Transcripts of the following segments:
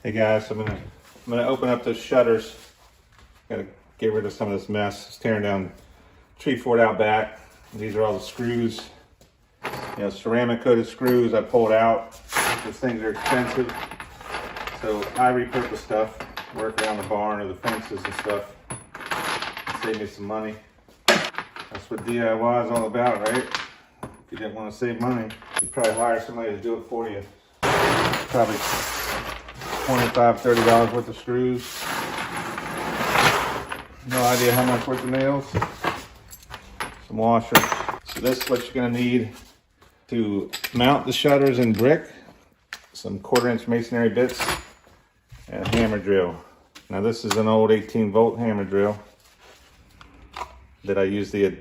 Hey guys, I'm gonna open up those shutters. Gotta get rid of some of this mess. It's tearing down tree fort out back. These are all the screws, ceramic coated screws I pulled out. Those things are expensive, so I repurpose stuff, work around the barn or the fences and stuff. Save me some money. That's what DIY is all about, right? If you didn't want to save money, you'd probably hire somebody to do it for you. Probably $25, $30 worth of screws. No idea how much worth of nails. Some washers. So this is what you're gonna need to mount the shutters in brick. Some 1/4-inch masonry bits and a hammer drill. Now this is an old 18-volt hammer drill that I use the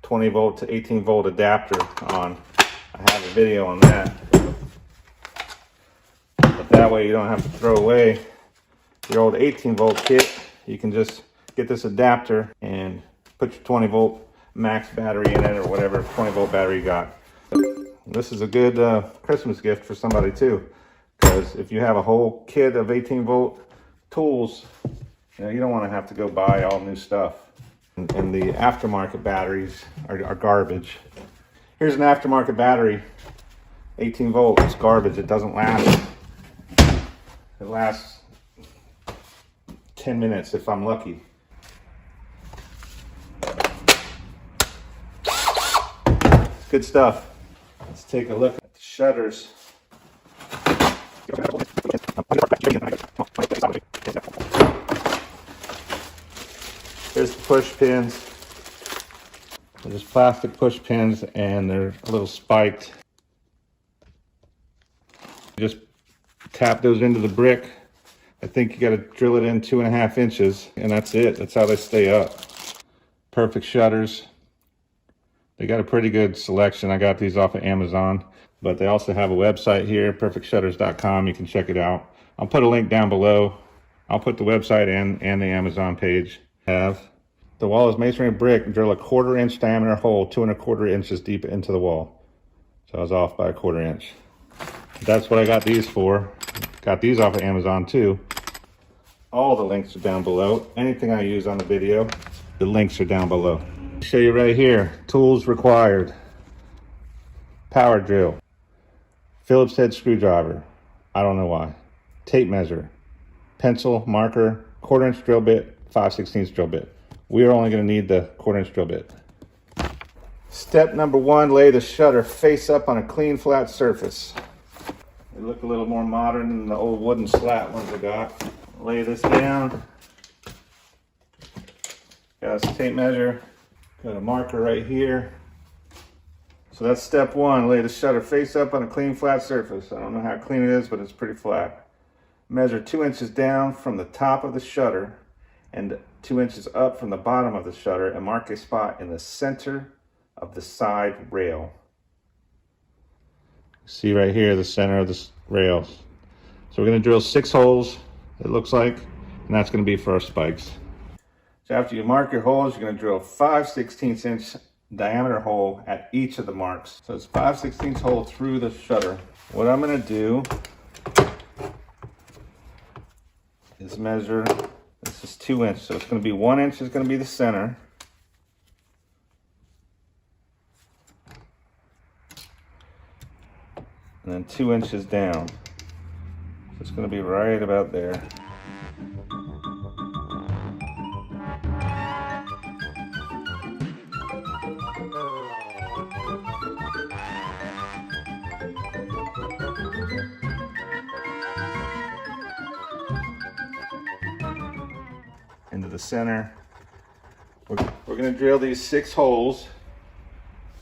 20-volt to 18-volt adapter on. I have a video on that. But that way you don't have to throw away your old 18-volt kit. You can just get this adapter and put your 20-volt max battery in it, or whatever 20-volt battery you got. This is a good Christmas gift for somebody too, because if you have a whole kit of 18-volt tools, you don't want to have to go buy all new stuff. And the aftermarket batteries are garbage. Here's an aftermarket battery, 18 volt. It's garbage. It doesn't last. It lasts 10 minutes if I'm lucky. It's good stuff. Let's take a look at the shutters. Here's the push pins. They're just plastic push pins and they're a little spiked. Just tap those into the brick. I think you got to drill it in 2.5 inches, and that's it. That's how they stay up. Perfect shutters. They got a pretty good selection. I got these off of Amazon, but they also have a website here, perfectshutters.com. You can check it out. I'll put a link down below. I'll put the website and the Amazon page. The wall is masonry brick. Drill a 1/4-inch diameter hole 2¼ inches deep into the wall. So I was off by a 1/4 inch. That's what I got these for. Got these off of Amazon too. All the links are down below. Anything I use on the video, the links are down below. I'll show you right here. Tools required. Power drill. Phillips head screwdriver. I don't know why. Tape measure. Pencil, marker, 1/4-inch drill bit, 5/16 drill bit. We are only going to need the 1/4-inch drill bit. Step number 1, lay the shutter face up on a clean, flat surface. They look a little more modern than the old wooden slat ones I got. Lay this down. Got a tape measure. Got a marker right here. So that's step 1. Lay the shutter face up on a clean, flat surface. I don't know how clean it is, but it's pretty flat. Measure 2 inches down from the top of the shutter and 2 inches up from the bottom of the shutter, and mark a spot in the center of the side rail. See right here, the center of the rails. So we're going to drill 6 holes, it looks like, and that's going to be for our spikes. So after you mark your holes, you're going to drill a 5/16 inch diameter hole at each of the marks. So it's 5/16 hole through the shutter. What I'm going to do is measure, this is 2 inches, so it's going to be 1 inch is going to be the center. And then 2 inches down. So it's going to be right about there. Into the center. We're going to drill these 6 holes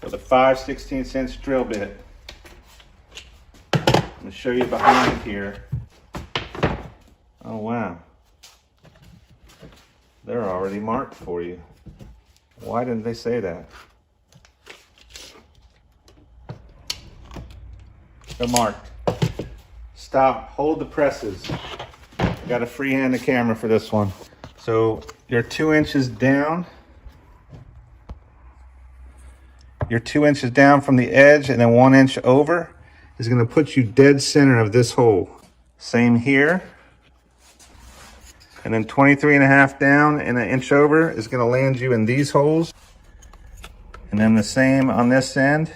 with a 5/16 inch drill bit. I'm going to show you behind here. Oh wow, they're already marked for you. Why didn't they say that? They're marked. Stop, hold the presses. I got to freehand the camera for this one. So you're 2 inches down. You're 2 inches down from the edge, and then 1 inch over is going to put you dead center of this hole. Same here. And then 23.5 down and 1 inch over is gonna land you in these holes. And then the same on this end.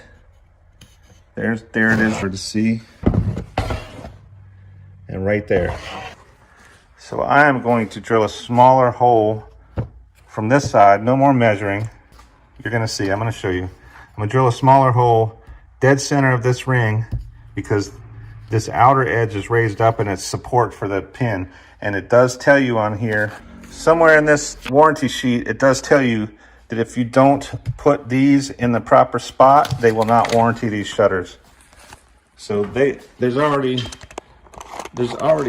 There it is for to see. And right there. So I am going to drill a smaller hole from this side, no more measuring. You're gonna see, I'm gonna show you. I'm gonna drill a smaller hole dead center of this ring because this outer edge is raised up and it's support for the pin. And it does tell you on here, somewhere in this warranty sheet, it does tell you that if you don't put these in the proper spot, they will not warranty these shutters. So there's already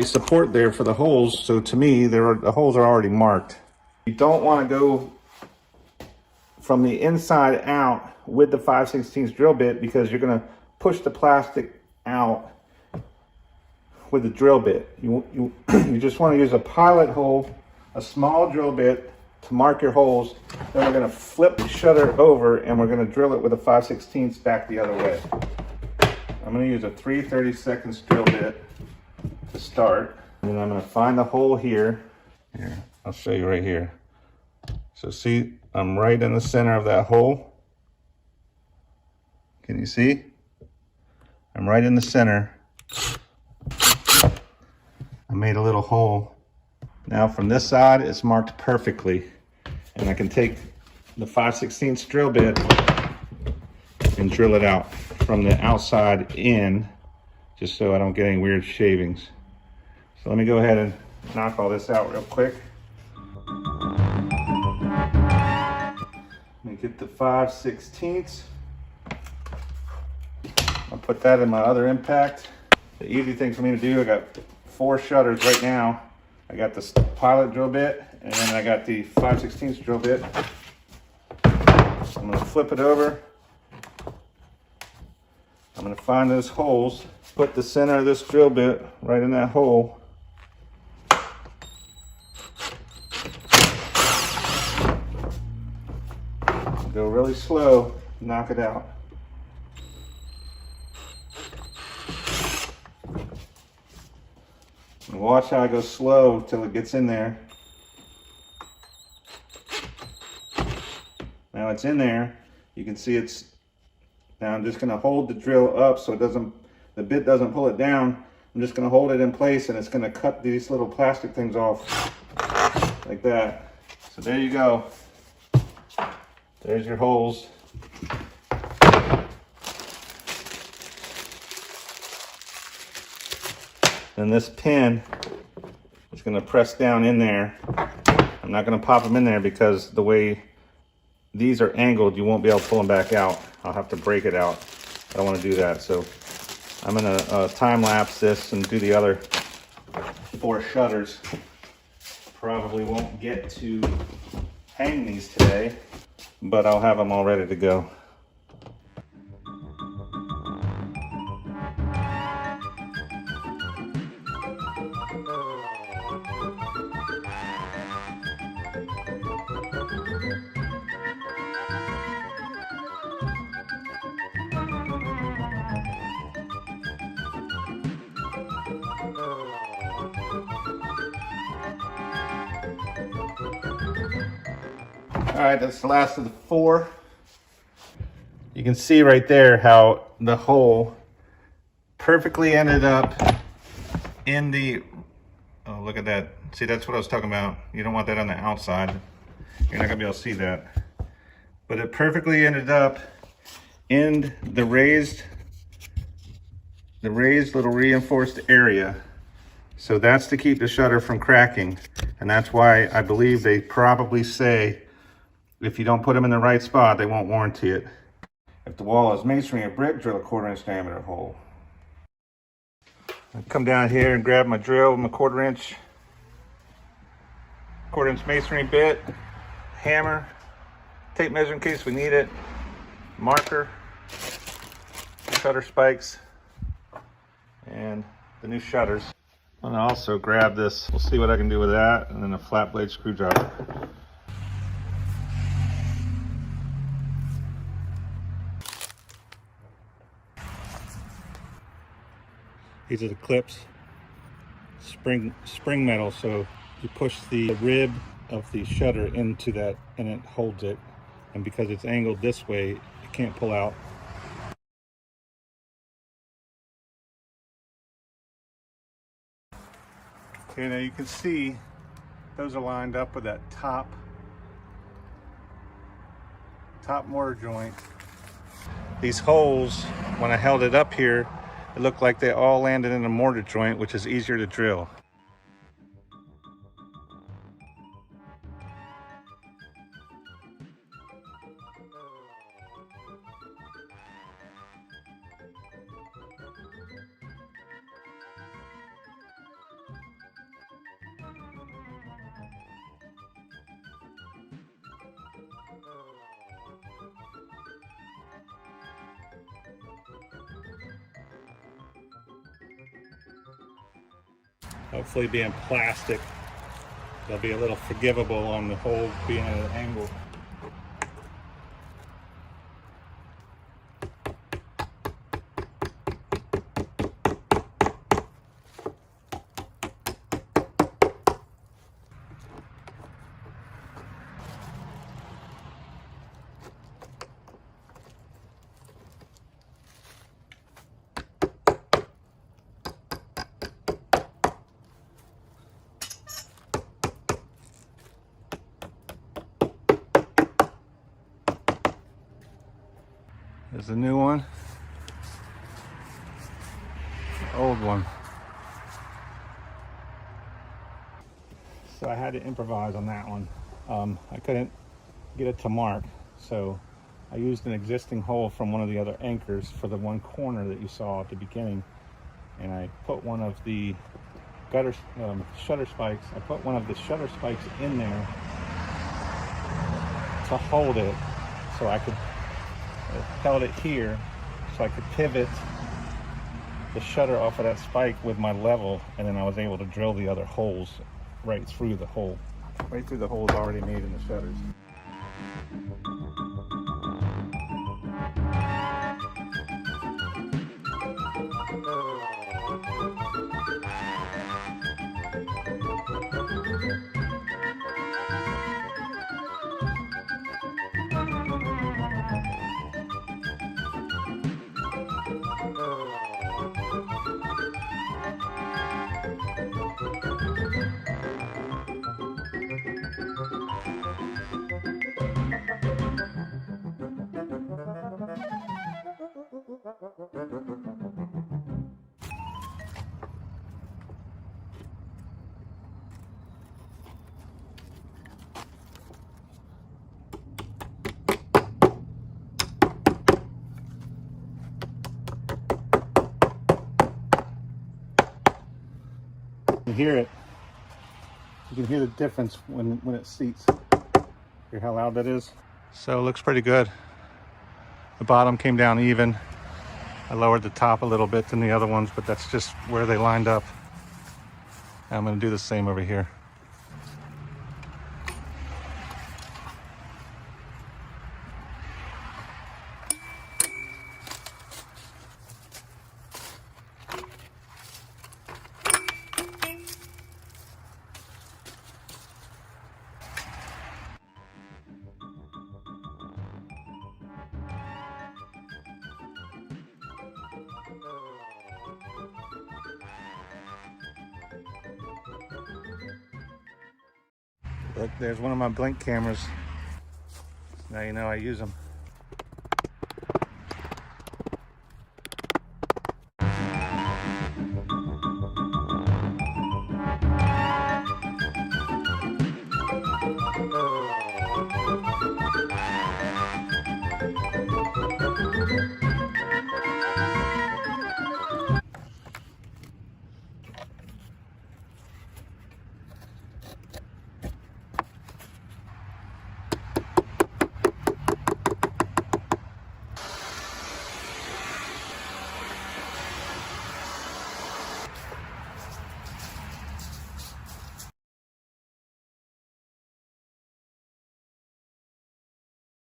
support there for the holes. So to me, the holes are already marked. You don't want to go from the inside out with the 5/16 drill bit because you're going to push the plastic out with the drill bit. You just want to use a pilot hole, a small drill bit to mark your holes. Then we're going to flip the shutter over and we're going to drill it with a 5/16 back the other way. I'm going to use a 3/32 drill bit to start. And then I'm going to find the hole here. Here, I'll show you right here. So see, I'm right in the center of that hole. Can you see? I'm right in the center. I made a little hole. Now from this side, it's marked perfectly. And I can take the 5/16 drill bit and drill it out from the outside in, just so I don't get any weird shavings. So let me go ahead and knock all this out real quick. Let me get the 5/16. I'll put that in my other impact. The easy thing for me to do, I got 4 shutters right now. I got this pilot drill bit, and then I got the 5/16 drill bit. I'm gonna flip it over. I'm gonna find those holes, put the center of this drill bit right in that hole. Go really slow, knock it out. And watch how I go slow till it gets in there. Now it's in there. You can see it's, now I'm just gonna hold the drill up so the bit doesn't pull it down. I'm just gonna hold it in place and it's gonna cut these little plastic things off like that. So there you go. There's your holes. And this pin is going to press down in there. I'm not going to pop them in there because the way these are angled, you won't be able to pull them back out. I'll have to break it out. I don't want to do that. So I'm going to time lapse this and do the other 4 shutters. Probably won't get to hang these today, but I'll have them all ready to go. All right, that's the last of the 4. You can see right there how the hole perfectly ended up in the, oh, look at that. See, that's what I was talking about. You don't want that on the outside. You're not gonna be able to see that. But it perfectly ended up in the raised little reinforced area. So that's to keep the shutter from cracking. And that's why I believe they probably say if you don't put them in the right spot, they won't warranty it. If the wall is masonry or brick, drill a 1/4 inch diameter hole. I come down here and grab my drill with my 1/4 inch masonry bit, hammer, tape measure in case we need it, marker, shutter spikes, and the new shutters. I'm gonna also grab this, we'll see what I can do with that, and then a flat blade screwdriver. These are the clips, spring metal, so You push the rib of the shutter into that and it holds it. And because it's angled this way, it can't pull out. Okay, now you can see those are lined up with that top mortar joint. These holes, when I held it up here, it looked like they all landed in a mortar joint, which is easier to drill. Hopefully being plastic, they'll be a little forgivable on the hole being at an angle. There's a new one, old one. So I had to improvise on that one. I couldn't get it to mark, so I used an existing hole from one of the other anchors for the one corner that you saw at the beginning, and I put one of the shutter spikes. I put one of the shutter spikes in there to hold it, so I could held it here, so I could pivot the shutter off of that spike with my level, and then I was able to drill the other holes right through the hole, right through the holes already made in the shutters. You can hear it. You can hear the difference when it seats. Hear how loud that is? So it looks pretty good. The bottom came down even. I lowered the top a little bit than the other ones, but that's just where they lined up. And I'm going to do the same over here. Look, there's one of my blink cameras. Now you know I use them.